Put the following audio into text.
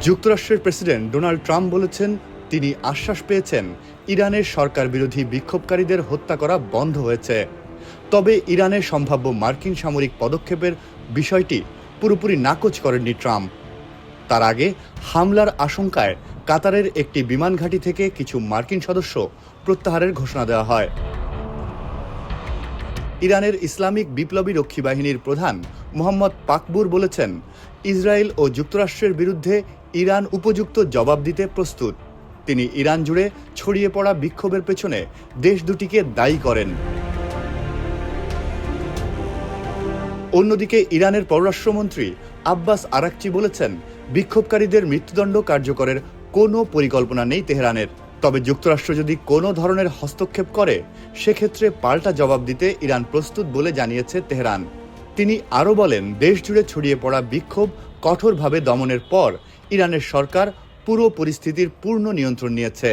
যুক্তরাষ্ট্রের president Donald Trump বলেছেন তিনি আশ্বাস পেয়েছেন ইরানের সরকার বিরোধী বিক্ষোভকারীদের হত্যা করা বন্ধ হয়েছে। তবে ইরানের সম্ভাব্য মার্কিন সামরিক পদক্ষেপের বিষয়টি পুরোপুরি নাকচ করেননি ট্রাম্প। তার আগে হামলার আশঙ্কায় কাতারের একটি বিমান ঘাঁটি থেকে কিছু মার্কিন সদস্য প্রত্যাহারের ঘোষণা দেওয়া হয়। ইরানের ইসলামিক বিপ্লবী রক্ষী বাহিনীর প্রধান মোহাম্মদ পাকবুর বলেছেন, ইসরায়েল ও যুক্তরাষ্ট্রের বিরুদ্ধে ইরান উপযুক্ত জবাব দিতে প্রস্তুত। তিনি ইরান জুড়ে ছড়িয়ে পড়া বিক্ষোভের পেছনে দেশ দুটিকে দায়ী করেন। অন্যদিকে ইরানের পররাষ্ট্রমন্ত্রী আব্বাস আরাকচি বলেছেন, বিক্ষোভকারীদের মৃত্যুদণ্ড কার্যকরের কোনো পরিকল্পনা নেই তেহরানের। তবে যুক্তরাষ্ট্র যদি কোনো ধরনের হস্তক্ষেপ করে সেক্ষেত্রে পাল্টা জবাব দিতে ইরান প্রস্তুত বলে জানিয়েছে তেহরান। তিনি আরও বলেন, দেশ জুড়ে ছড়িয়ে পড়া বিক্ষোভ কঠোরভাবে দমনের পর ইরানের সরকার পুরো পরিস্থিতির পূর্ণ নিয়ন্ত্রণ নিয়েছে।